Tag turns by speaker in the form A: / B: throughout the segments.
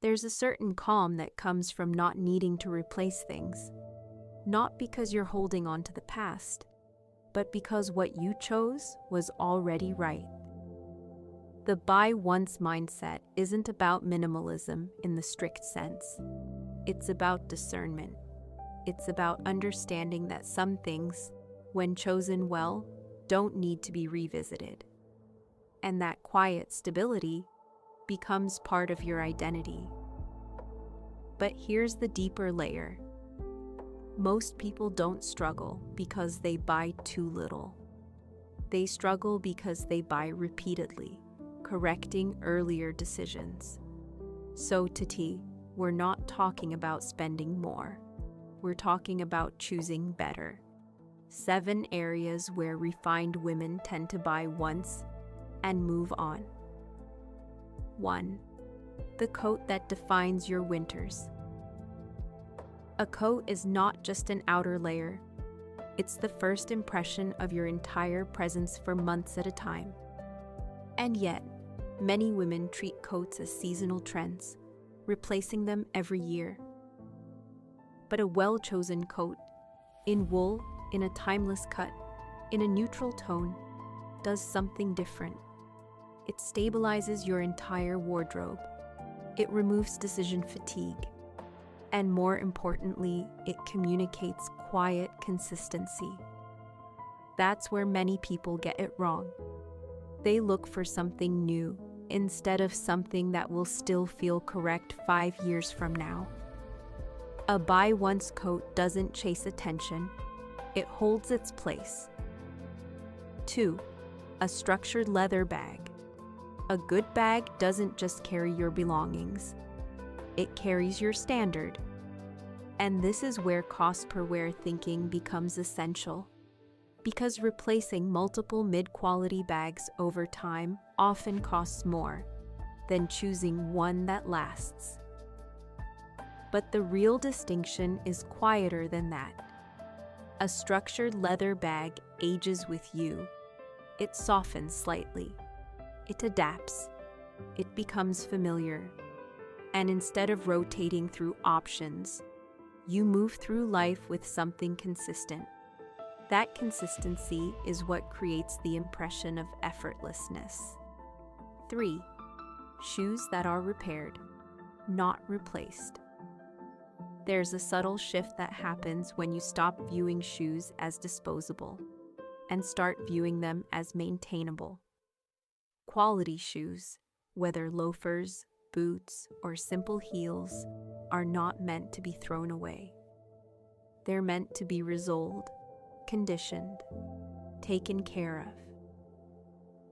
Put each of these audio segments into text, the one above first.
A: There's a certain calm that comes from not needing to replace things, not because you're holding on to the past, but because what you chose was already right. The buy once mindset isn't about minimalism in the strict sense. It's about discernment. It's about understanding that some things, when chosen well, don't need to be revisited. And that quiet stability becomes part of your identity. But here's the deeper layer. Most people don't struggle because they buy too little. They struggle because they buy repeatedly, correcting earlier decisions. So, Tati, we're not talking about spending more. We're talking about choosing better. 7 areas where refined women tend to buy once and move on. 1. The coat that defines your winters. A coat is not just an outer layer. It's the first impression of your entire presence for months at a time. And yet, many women treat coats as seasonal trends, replacing them every year. But a well-chosen coat, in wool, in a timeless cut, in a neutral tone, does something different. It stabilizes your entire wardrobe. It removes decision fatigue. And more importantly, it communicates quiet consistency. That's where many people get it wrong. They look for something new instead of something that will still feel correct 5 years from now. A buy once coat doesn't chase attention, it holds its place. 2. A structured leather bag. A good bag doesn't just carry your belongings. It carries your standard. And this is where cost per wear thinking becomes essential. Because replacing multiple mid-quality bags over time often costs more than choosing one that lasts. But the real distinction is quieter than that. A structured leather bag ages with you. It softens slightly. It adapts. It becomes familiar. And instead of rotating through options, you move through life with something consistent. That consistency is what creates the impression of effortlessness. 3. Shoes that are repaired, not replaced. There's a subtle shift that happens when you stop viewing shoes as disposable and start viewing them as maintainable. Quality shoes, whether loafers, boots, or simple heels, are not meant to be thrown away. They're meant to be resoled, conditioned, taken care of.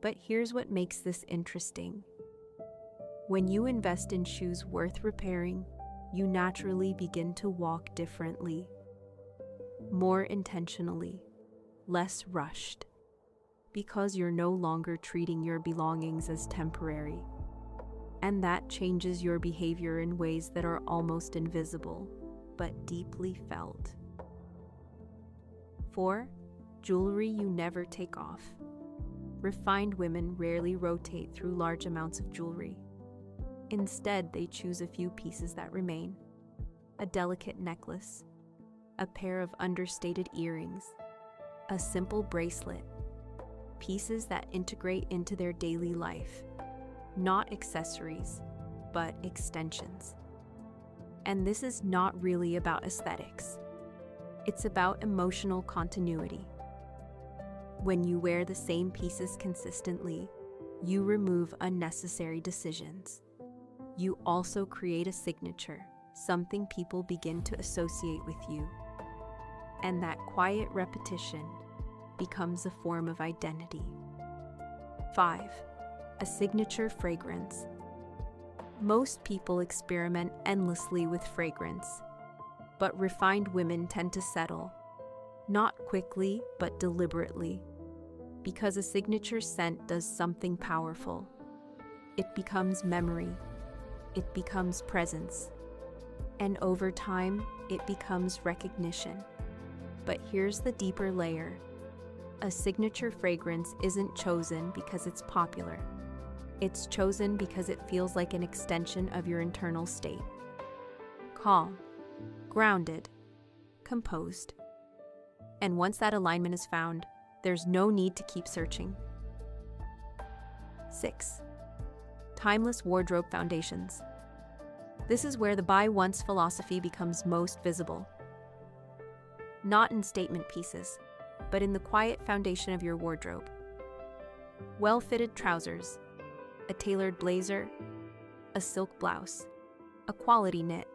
A: But here's what makes this interesting. When you invest in shoes worth repairing, you naturally begin to walk differently, more intentionally, less rushed, because you're no longer treating your belongings as temporary. And that changes your behavior in ways that are almost invisible, but deeply felt. 4. Jewelry you never take off. Refined women rarely rotate through large amounts of jewelry. Instead, they choose a few pieces that remain. A delicate necklace, a pair of understated earrings, a simple bracelet, pieces that integrate into their daily life. Not accessories, but extensions. And this is not really about aesthetics. It's about emotional continuity. When you wear the same pieces consistently, you remove unnecessary decisions. You also create a signature, something people begin to associate with you. And that quiet repetition becomes a form of identity. 5. A signature fragrance. Most people experiment endlessly with fragrance, but refined women tend to settle, not quickly but deliberately, because a signature scent does something powerful. It becomes memory, it becomes presence, and over time, it becomes recognition. But here's the deeper layer. A signature fragrance isn't chosen because it's popular. It's chosen because it feels like an extension of your internal state. Calm, grounded, composed. And once that alignment is found, there's no need to keep searching. 6. Timeless wardrobe foundations. This is where the buy once philosophy becomes most visible. Not in statement pieces, but in the quiet foundation of your wardrobe. Well-fitted trousers, a tailored blazer, a silk blouse, a quality knit.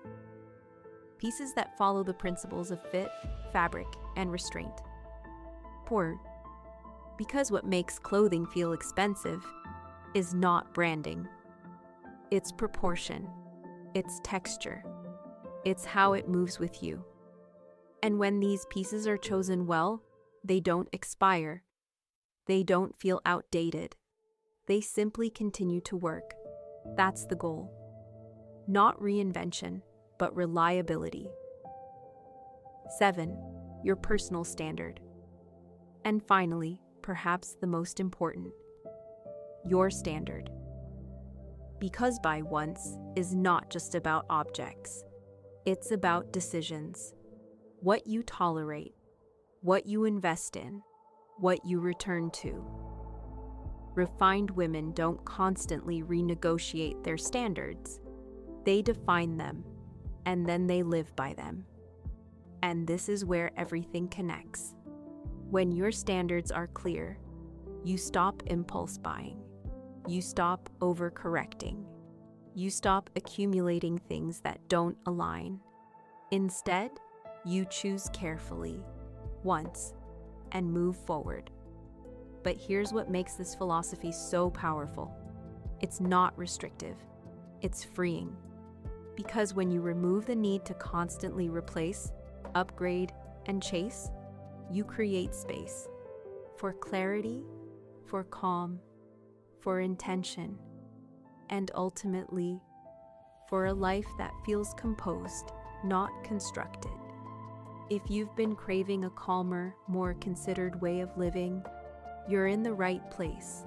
A: Pieces that follow the principles of fit, fabric, and restraint. Because what makes clothing feel expensive is not branding. It's proportion, it's texture, it's how it moves with you. And when these pieces are chosen well, they don't expire. They don't feel outdated. They simply continue to work. That's the goal. Not reinvention, but reliability. 7. Your personal standard. And finally, perhaps the most important, your standard. Because buy once is not just about objects. It's about decisions. What you tolerate, what you invest in, what you return to. Refined women don't constantly renegotiate their standards. They define them, and then they live by them. And this is where everything connects. When your standards are clear, you stop impulse buying. You stop overcorrecting. You stop accumulating things that don't align. Instead, you choose carefully, once, and move forward. But here's what makes this philosophy so powerful. It's not restrictive. It's freeing. Because when you remove the need to constantly replace, upgrade, and chase, you create space for clarity, for calm, for intention, and ultimately, for a life that feels composed, not constructed. If you've been craving a calmer, more considered way of living, you're in the right place.